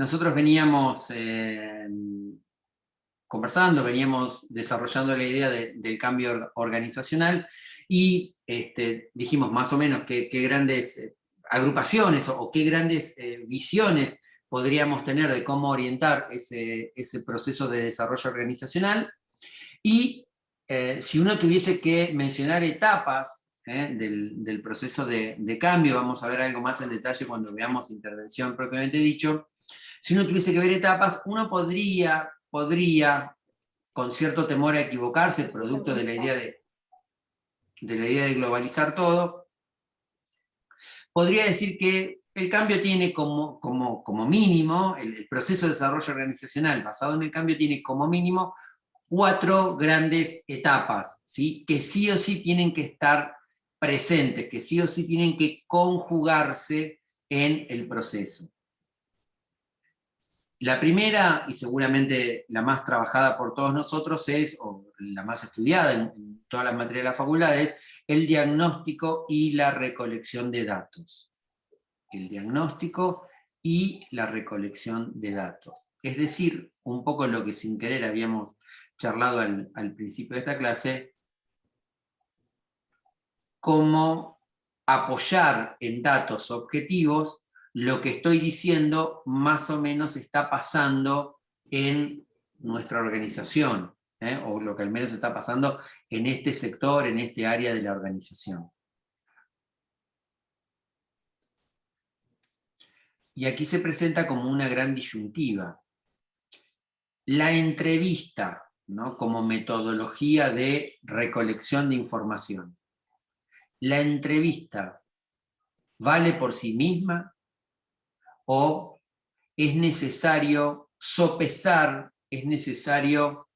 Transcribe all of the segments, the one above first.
nosotros veníamos conversando, veníamos desarrollando la idea del cambio organizacional y dijimos más o menos qué grandes agrupaciones o qué grandes visiones podríamos tener de cómo orientar ese proceso de desarrollo organizacional. Y si uno tuviese que mencionar etapas del proceso de cambio, vamos a ver algo más en detalle cuando veamos intervención propiamente dicho, si uno tuviese que ver etapas, uno podría, con cierto temor a equivocarse, producto de la idea de globalizar todo, podría decir que el cambio tiene como mínimo, el proceso de desarrollo organizacional basado en el cambio tiene como mínimo 4 grandes etapas, ¿sí? Que sí o sí tienen que estar presentes, que sí o sí tienen que conjugarse en el proceso. La primera, y seguramente la más trabajada por todos nosotros, o la más estudiada en todas las materias de la facultad, es el diagnóstico y la recolección de datos. El diagnóstico y la recolección de datos. Es decir, un poco lo que sin querer habíamos charlado al principio de esta clase, cómo apoyar en datos objetivos lo que estoy diciendo más o menos está pasando en nuestra organización, o lo que al menos está pasando en este sector, en este área de la organización. Y aquí se presenta como una gran disyuntiva. La entrevista, ¿no?, como metodología de recolección de información. ¿La entrevista vale por sí misma o es necesario sopesar, es necesario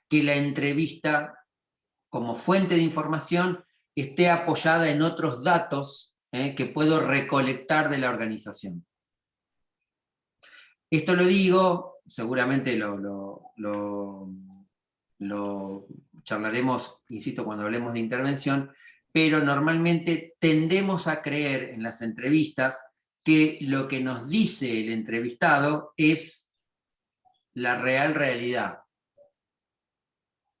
que la entrevista como fuente de información esté apoyada en otros datos que puedo recolectar de la organización? Esto lo digo, seguramente lo charlaremos, insisto, cuando hablemos de intervención, pero normalmente tendemos a creer en las entrevistas que lo que nos dice el entrevistado es la real realidad.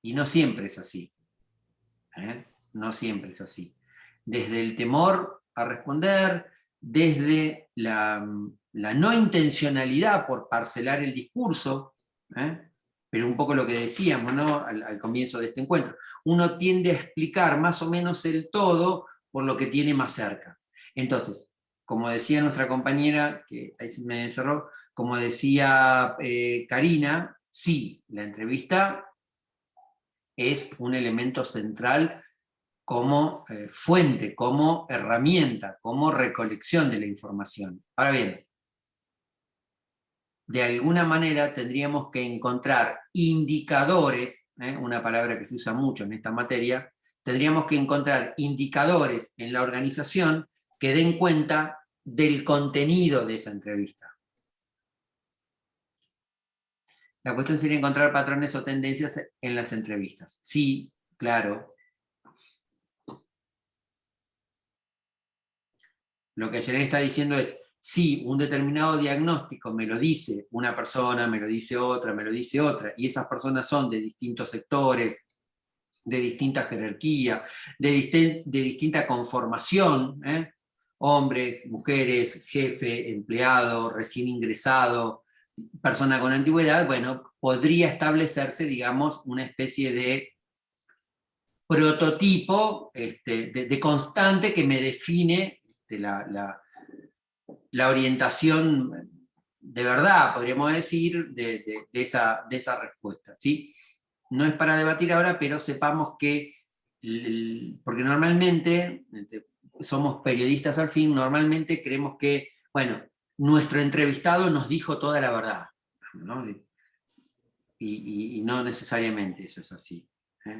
Y no siempre es así. No siempre es así. Desde el temor a responder, desde la no intencionalidad por parcelar el discurso, pero un poco lo que decíamos, ¿no?, al comienzo de este encuentro. Uno tiende a explicar más o menos el todo por lo que tiene más cerca. Entonces, como decía nuestra compañera, que ahí se me cerró, como decía Karina, sí, la entrevista es un elemento central como fuente, como herramienta, como recolección de la información. Ahora bien, de alguna manera tendríamos que encontrar indicadores, una palabra que se usa mucho en esta materia, tendríamos que encontrar indicadores en la organización que den cuenta del contenido de esa entrevista. La cuestión sería encontrar patrones o tendencias en las entrevistas. Sí, claro. Lo que Jeremy está diciendo es, si un determinado diagnóstico me lo dice una persona, me lo dice otra, y esas personas son de distintos sectores, de distinta jerarquía, de distinta conformación, hombres, mujeres, jefe, empleado, recién ingresado, persona con antigüedad, bueno, podría establecerse, digamos, una especie de prototipo de constante que me define la orientación de verdad, podríamos decir, de esa respuesta, ¿sí? No es para debatir ahora, pero sepamos que, porque normalmente, somos periodistas al fin, normalmente creemos que, bueno, nuestro entrevistado nos dijo toda la verdad, ¿no? Y no necesariamente eso es así,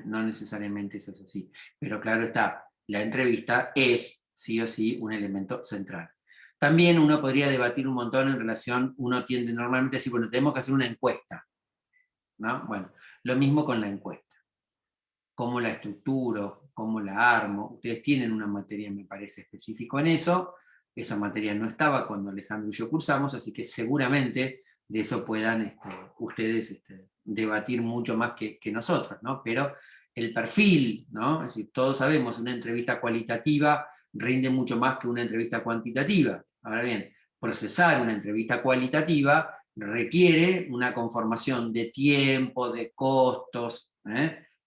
no necesariamente eso es así, pero claro está, la entrevista es sí o sí un elemento central. También uno podría debatir un montón en relación, uno tiende normalmente a decir, bueno, tenemos que hacer una encuesta, ¿no? Bueno, lo mismo con la encuesta. ¿Cómo la estructuro? ¿Cómo la armo? Ustedes tienen una materia, me parece, específica en eso, esa materia no estaba cuando Alejandro y yo cursamos, así que seguramente de eso puedan ustedes debatir mucho más que nosotros, ¿no? Pero el perfil, ¿no? Es decir, todos sabemos, una entrevista cualitativa rinde mucho más que una entrevista cuantitativa. Ahora bien, procesar una entrevista cualitativa requiere una conformación de tiempo, de costos,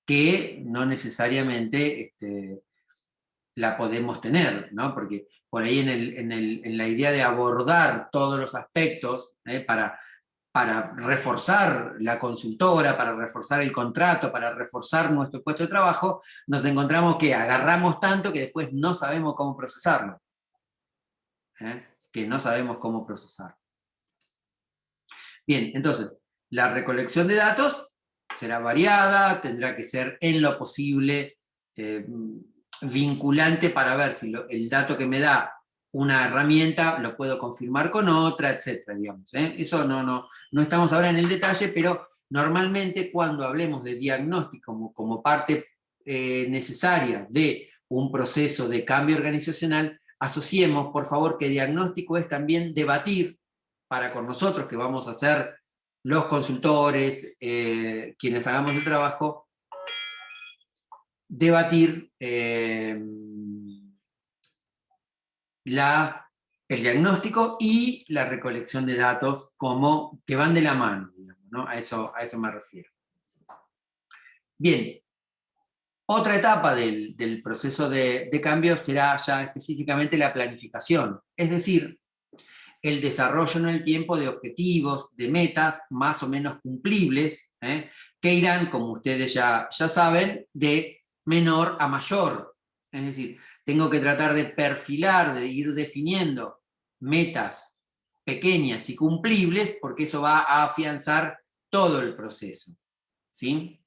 que no necesariamente la podemos tener, ¿no? Porque por ahí en la idea de abordar todos los aspectos para reforzar la consultora, para reforzar el contrato, para reforzar nuestro puesto de trabajo, nos encontramos que agarramos tanto que después no sabemos cómo procesarlo. Que no sabemos cómo procesar. Bien, entonces, la recolección de datos será variada, tendrá que ser en lo posible vinculante para ver si el dato que me da una herramienta lo puedo confirmar con otra, etcétera, digamos. Eso no estamos ahora en el detalle, pero normalmente cuando hablemos de diagnóstico como parte necesaria de un proceso de cambio organizacional, asociemos, por favor, que diagnóstico es también debatir para con nosotros, que vamos a ser los consultores, quienes hagamos el trabajo, debatir el diagnóstico y la recolección de datos como que van de la mano, digamos, ¿no? A eso me refiero. Bien, otra etapa del proceso de cambio será ya específicamente la planificación, es decir, el desarrollo en el tiempo de objetivos, de metas más o menos cumplibles, que irán, como ustedes ya saben, de menor a mayor. Es decir, tengo que tratar de perfilar, de ir definiendo metas pequeñas y cumplibles, porque eso va a afianzar todo el proceso. ¿Sí?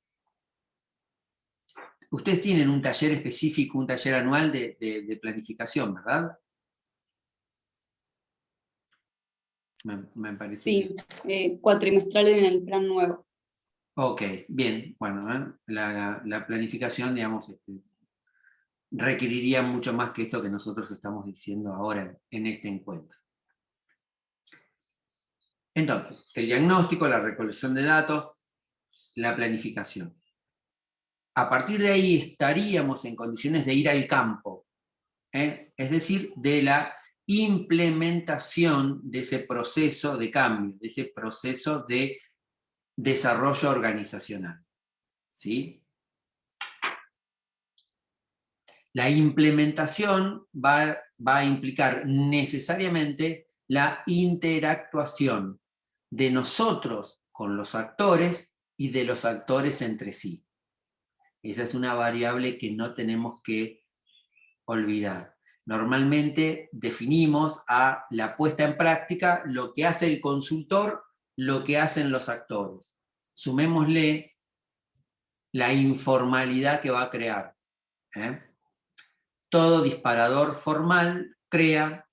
Ustedes tienen un taller específico, un taller anual de planificación, ¿verdad? Me parece. Sí, cuatrimestral en el plan nuevo. Ok, bien, bueno, la planificación, digamos, requeriría mucho más que esto que nosotros estamos diciendo ahora en este encuentro. Entonces, el diagnóstico, la recolección de datos, la planificación. A partir de ahí estaríamos en condiciones de ir al campo, es decir, de la implementación de ese proceso de cambio, de ese proceso de desarrollo organizacional. ¿Sí? La implementación va a implicar necesariamente la interactuación de nosotros con los actores y de los actores entre sí. Esa es una variable que no tenemos que olvidar. Normalmente definimos a la puesta en práctica lo que hace el consultor, lo que hacen los actores. Sumémosle la informalidad que va a crear. Todo disparador formal crea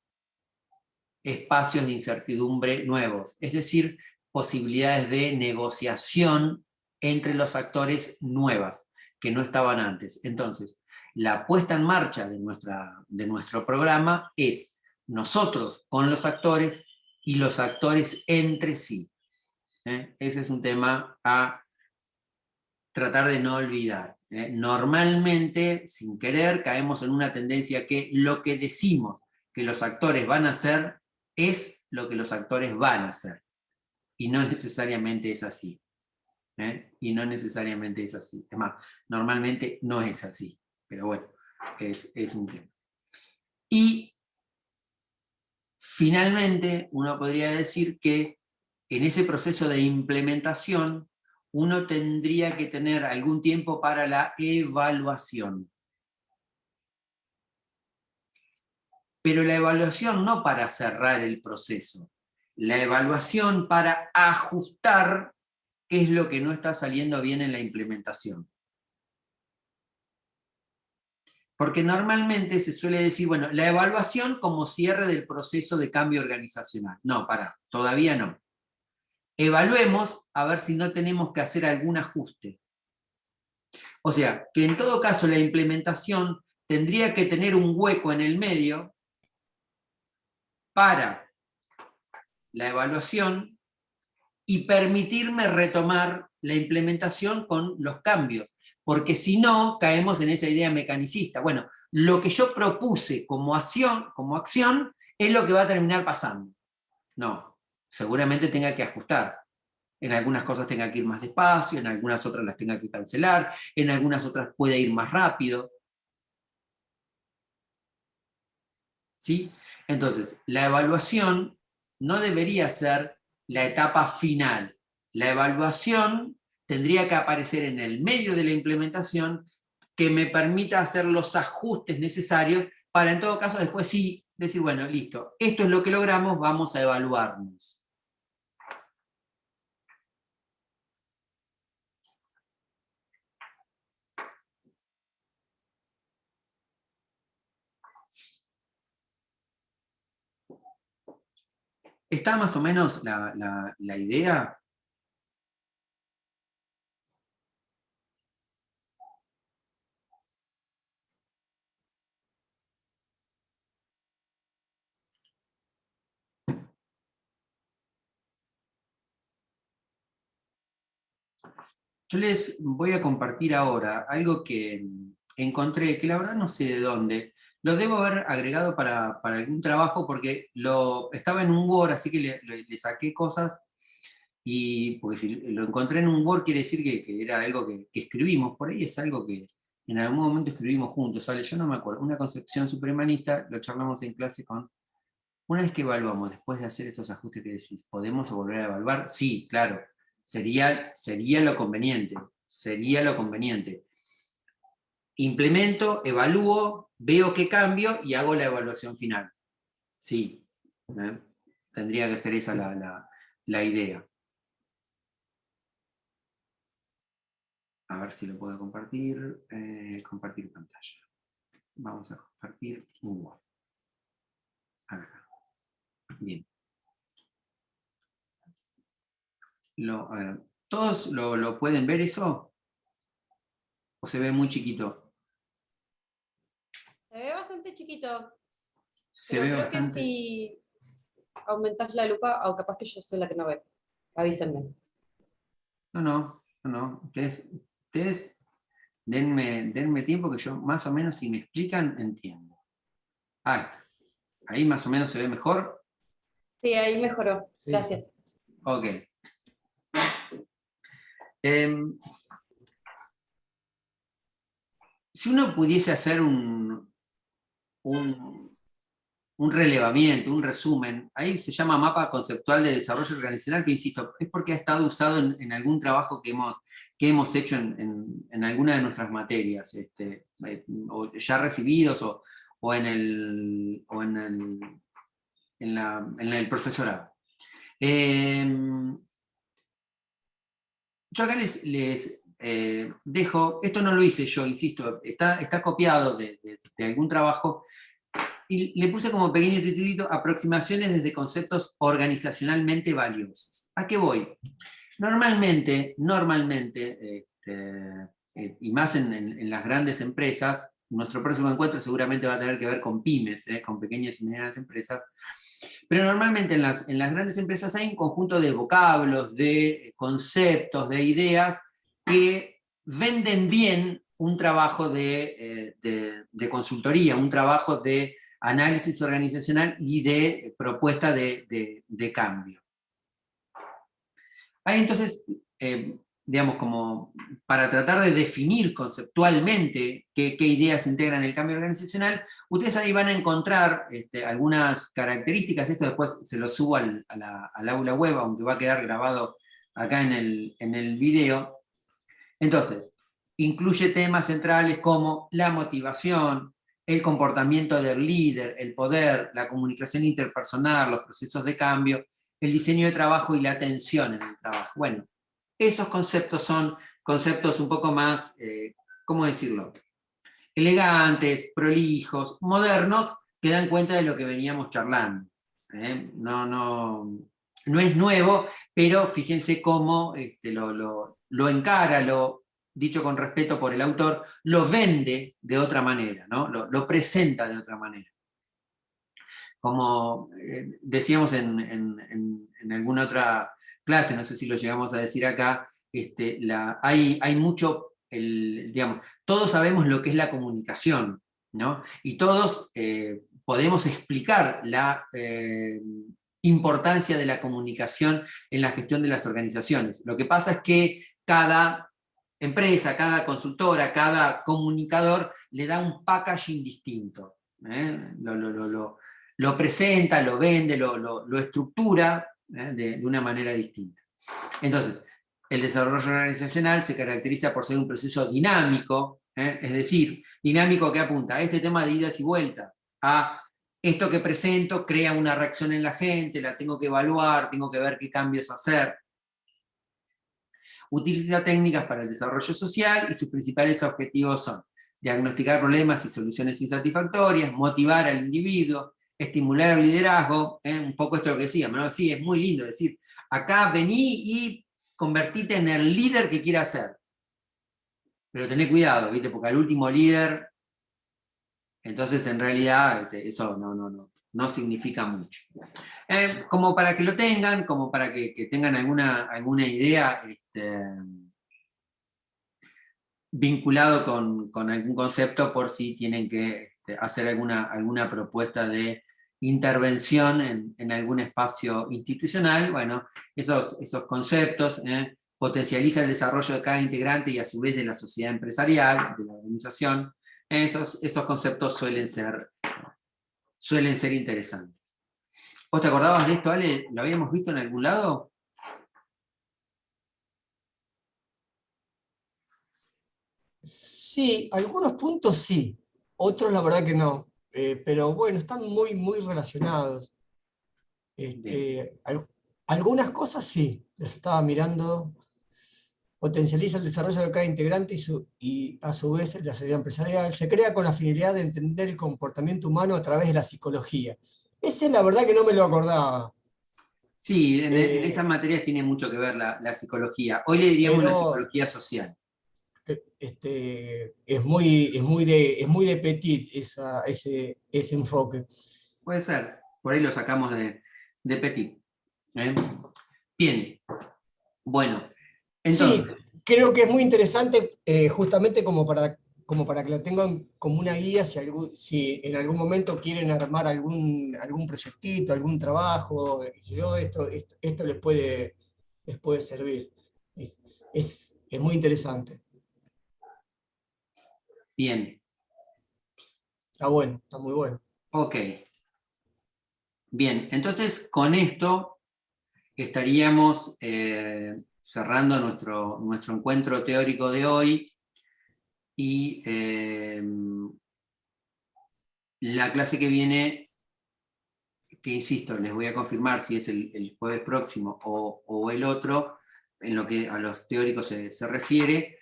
espacios de incertidumbre nuevos, es decir, posibilidades de negociación entre los actores nuevas, que no estaban antes. Entonces, la puesta en marcha de nuestro programa es nosotros con los actores y los actores entre sí. Ese es un tema a tratar de no olvidar. Normalmente, sin querer, caemos en una tendencia que lo que decimos que los actores van a hacer es lo que los actores van a hacer. Y no necesariamente es así. Y no necesariamente es así. Es más, normalmente no es así. Pero bueno, es un tema. Y finalmente, uno podría decir que en ese proceso de implementación, uno tendría que tener algún tiempo para la evaluación. Pero la evaluación no para cerrar el proceso, la evaluación para ajustar qué es lo que no está saliendo bien en la implementación. Porque normalmente se suele decir, bueno, la evaluación como cierre del proceso de cambio organizacional. No, todavía no. Evaluemos a ver si no tenemos que hacer algún ajuste. O sea, que en todo caso la implementación tendría que tener un hueco en el medio para la evaluación y permitirme retomar la implementación con los cambios, porque si no, caemos en esa idea mecanicista. Bueno, lo que yo propuse como acción es lo que va a terminar pasando. No, seguramente tenga que ajustar. En algunas cosas tenga que ir más despacio, en algunas otras las tenga que cancelar, en algunas otras puede ir más rápido. ¿Sí? Entonces, la evaluación no debería ser la etapa final. La evaluación tendría que aparecer en el medio de la implementación que me permita hacer los ajustes necesarios para en todo caso después sí decir, bueno, listo, esto es lo que logramos, vamos a evaluarnos. ¿Está más o menos la idea? Yo les voy a compartir ahora algo que encontré, que la verdad no sé de dónde. Lo debo haber agregado para algún trabajo porque estaba en un Word, así que le saqué cosas, y porque si lo encontré en un Word quiere decir que era algo que escribimos, por ahí es algo que en algún momento escribimos juntos, ¿sale? Yo no me acuerdo, una concepción supremanista, lo charlamos en clase con... Una vez que evaluamos, después de hacer estos ajustes que decís, ¿podemos volver a evaluar? Sí, claro, sería lo conveniente, sería lo conveniente. Implemento, evalúo, veo qué cambio y hago la evaluación final. Sí, tendría que ser esa la idea. A ver si lo puedo compartir. Compartir pantalla. Vamos a compartir un Word. Acá. Bien. A ver, ¿todos lo pueden ver eso? ¿O se ve muy chiquito? Se ve bastante chiquito, Se pero ve creo bastante. que si aumentas la lupa, o capaz que yo soy la que no ve. Avísenme. No. Ustedes denme tiempo que yo más o menos si me explican, entiendo. Ahí está. Ahí más o menos se ve mejor. Sí, ahí mejoró. Sí. Gracias. Ok. Si uno pudiese hacer un relevamiento, un resumen, ahí se llama mapa conceptual de desarrollo organizacional, pero insisto, es porque ha estado usado en algún trabajo que hemos hecho en alguna de nuestras materias, o ya recibidos, o en el profesorado. Yo acá les dejo, esto no lo hice yo, insisto, está copiado de algún trabajo, y le puse como pequeño titulito, aproximaciones desde conceptos organizacionalmente valiosos. ¿A qué voy? Normalmente, y más en las grandes empresas, nuestro próximo encuentro seguramente va a tener que ver con pymes, con pequeñas y medianas empresas, pero normalmente en las grandes empresas hay un conjunto de vocablos, de conceptos, de ideas que venden bien un trabajo de consultoría, un trabajo de análisis organizacional y de propuesta de cambio. Hay entonces, digamos, como para tratar de definir conceptualmente qué ideas integran el cambio organizacional, ustedes ahí van a encontrar algunas características. Esto después se lo subo al aula web, aunque va a quedar grabado acá en el video. Entonces, incluye temas centrales como la motivación, el comportamiento del líder, el poder, la comunicación interpersonal, los procesos de cambio, el diseño de trabajo y la atención en el trabajo. Bueno, esos conceptos son conceptos un poco más, ¿cómo decirlo? Elegantes, prolijos, modernos, que dan cuenta de lo que veníamos charlando. No es nuevo, pero fíjense cómo lo encara, dicho con respeto por el autor, lo vende de otra manera, ¿no? Lo presenta de otra manera. como decíamos en alguna otra clase, no sé si lo llegamos a decir acá, hay mucho, digamos, todos sabemos lo que es la comunicación, ¿no? Y todos podemos explicar la importancia de la comunicación en la gestión de las organizaciones. Lo que pasa es que cada empresa, cada consultora, cada comunicador le da un packaging distinto. Lo presenta, lo vende, lo estructura de una manera distinta. Entonces, el desarrollo organizacional se caracteriza por ser un proceso dinámico, es decir, dinámico que apunta a este tema de idas y vueltas, a esto que presento crea una reacción en la gente, la tengo que evaluar, tengo que ver qué cambios hacer. Utiliza técnicas para el desarrollo social y sus principales objetivos son diagnosticar problemas y soluciones insatisfactorias, motivar al individuo, estimular el liderazgo, un poco esto lo que decíamos, ¿no? Sí, es muy lindo decir, acá vení y convertite en el líder que quieras ser. Pero tené cuidado, ¿viste? Porque al último líder, entonces en realidad eso no significa mucho. Como para que lo tengan, como para que tengan alguna idea vinculado con algún concepto por si tienen que hacer alguna propuesta de intervención en algún espacio institucional. Bueno, esos conceptos potencializa el desarrollo de cada integrante y a su vez de la sociedad empresarial, de la organización. Esos conceptos suelen ser interesantes. ¿Vos te acordabas de esto, Ale? ¿Lo habíamos visto en algún lado? Sí, algunos puntos sí, otros la verdad que no. Pero bueno, están muy, muy relacionados. Algunas cosas sí, las estaba mirando. Potencializa el desarrollo de cada integrante y a su vez la sociedad empresarial. Se crea con la finalidad de entender el comportamiento humano a través de la psicología. Ese la verdad que no me lo acordaba. Sí, en estas materias tiene mucho que ver la psicología. Hoy le diríamos la psicología social. Es muy de Petit ese enfoque. Puede ser, por ahí lo sacamos de Petit. Bien, bueno, entonces. Sí, creo que es muy interesante, justamente como para que lo tengan como una guía, si en algún momento quieren armar algún proyectito, algún trabajo, esto les puede servir. Es muy interesante. Bien. Está bueno, está muy bueno. Ok. Bien, entonces con esto estaríamos cerrando nuestro encuentro teórico de hoy y la clase que viene, que insisto, les voy a confirmar si es el jueves próximo o el otro, en lo que a los teóricos se refiere,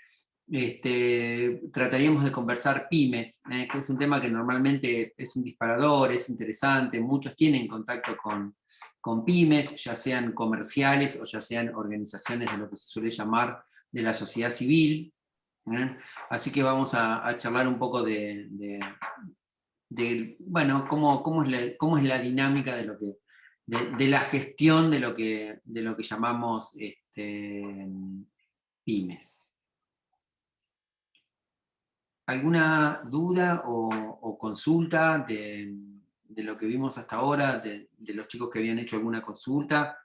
trataríamos de conversar pymes, que es un tema que normalmente es un disparador, es interesante, muchos tienen contacto con pymes, ya sean comerciales o ya sean organizaciones de lo que se suele llamar de la sociedad civil. Así que vamos a charlar un poco de bueno, cómo es la dinámica de la gestión de lo que llamamos pymes. ¿Alguna duda o consulta de lo que vimos hasta ahora, de los chicos que habían hecho alguna consulta?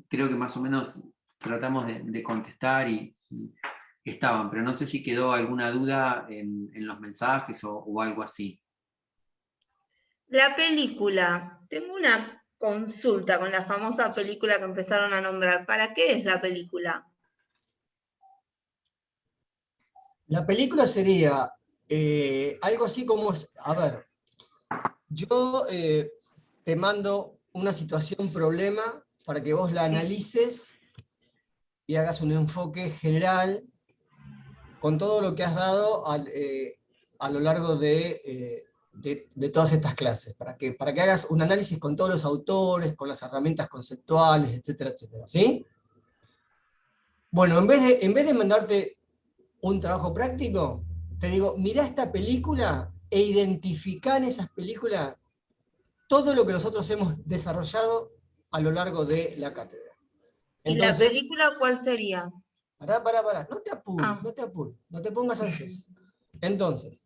Creo que más o menos tratamos de contestar y estaban, pero no sé si quedó alguna duda en los mensajes o algo así. La película, tengo una consulta con la famosa película que empezaron a nombrar. ¿Para qué es la película? La película sería algo así como, a ver, yo te mando una situación, problema, para que vos la analices y hagas un enfoque general con todo lo que has dado a lo largo de todas estas clases, para que hagas un análisis con todos los autores, con las herramientas conceptuales, etcétera, etcétera, ¿sí? Bueno, en vez de mandarte un trabajo práctico, te digo, mirá esta película e identificá en esas películas todo lo que nosotros hemos desarrollado a lo largo de la cátedra. ¿Y la Entonces, película cuál sería? pará, no te apures, Ah. no te apures, no te pongas ansioso. Entonces,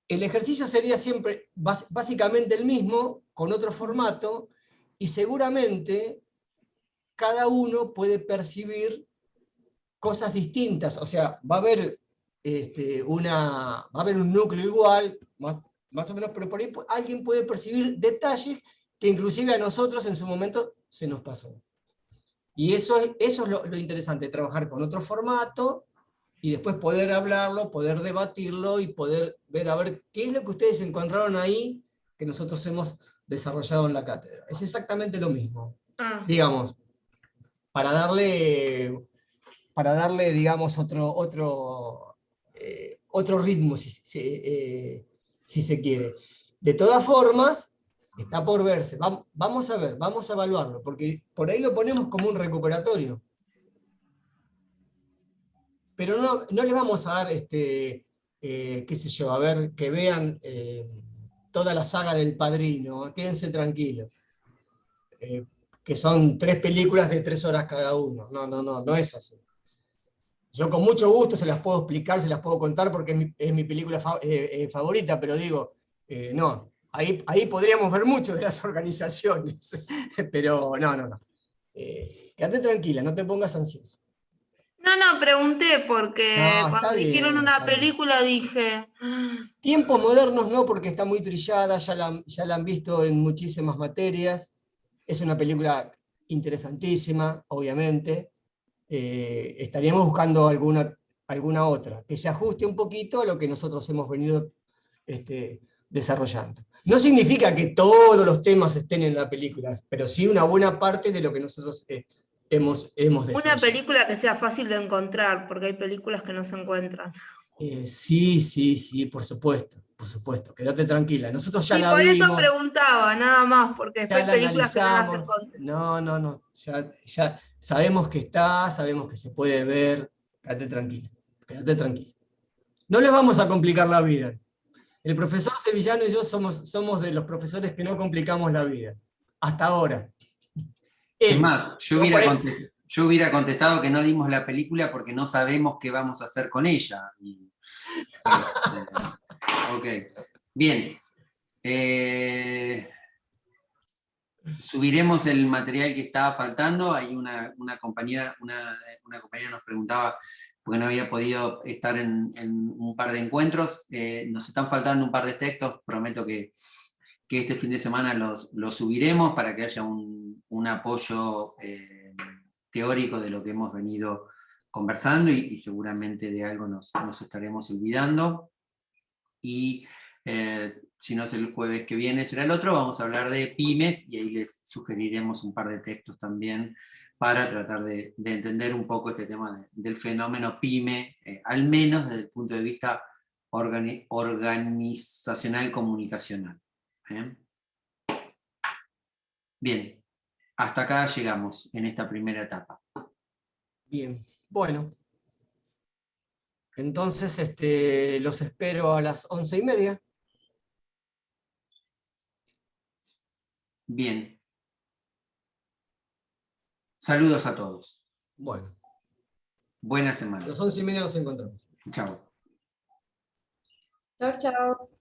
el ejercicio sería siempre básicamente el mismo, con otro formato, y seguramente cada uno puede percibir cosas distintas. O sea, va a haber, va a haber un núcleo igual, más o menos, pero por ahí alguien puede percibir detalles que inclusive a nosotros en su momento se nos pasó. Y eso es lo interesante, trabajar con otro formato, y después poder hablarlo, poder debatirlo y poder ver a ver qué es lo que ustedes encontraron ahí que nosotros hemos desarrollado en la cátedra. Es exactamente lo mismo. Ah, Digamos, para darle, digamos, otro ritmo, si se quiere. De todas formas, está por verse. Vamos a ver, vamos a evaluarlo, porque por ahí lo ponemos como un recuperatorio. Pero no les vamos a dar, qué sé yo, a ver, que vean toda la saga del Padrino, quédense tranquilos. Que son 3 películas de 3 horas cada uno. No es así. Yo con mucho gusto se las puedo explicar, se las puedo contar porque es mi película favorita, pero digo, no, ahí podríamos ver mucho de las organizaciones, pero no. Quédate tranquila, no te pongas ansiosa. no, pregunté porque No, está cuando dijeron bien, una está bien. película dije, Tiempos modernos no, porque está muy trillada, ya la han visto en muchísimas materias. Es una película interesantísima, obviamente. Estaríamos buscando alguna otra, que se ajuste un poquito a lo que nosotros hemos venido desarrollando. No significa que todos los temas estén en la película, pero sí una buena parte de lo que nosotros hemos desarrollado. una película que sea fácil de encontrar, porque hay películas que no se encuentran. Sí, por supuesto, quédate tranquila. Nosotros ya Y la por eso vimos, preguntaba, nada más, porque ya después hay la películas que no las analizamos. encontré. No, ya sabemos que está, sabemos que se puede ver. Quédate tranquila, quédate tranquila. No les vamos a complicar la vida. El profesor Sevillano y yo somos de los profesores que no complicamos la vida. Hasta ahora. Es más, yo Yo hubiera contestado que no dimos la película porque no sabemos qué vamos a hacer con ella. Ok, bien. Subiremos el material que estaba faltando. Hay una compañera nos preguntaba porque no había podido estar en un par de encuentros. Nos están faltando un par de textos, prometo que este fin de semana los subiremos para que haya un apoyo teórico de lo que hemos venido conversando y seguramente de algo nos estaremos olvidando. Y si no es el jueves que viene, será el otro, vamos a hablar de pymes y ahí les sugeriremos un par de textos también para tratar de entender un poco este tema del fenómeno pyme, al menos desde el punto de vista organizacional comunicacional. Bien, hasta acá llegamos en esta primera etapa. Bien, bueno. Entonces, los espero a las 11:30. Bien. Saludos a todos. Bueno, Buena a semana. las 11:30 nos encontramos. Chao. Chao, chao.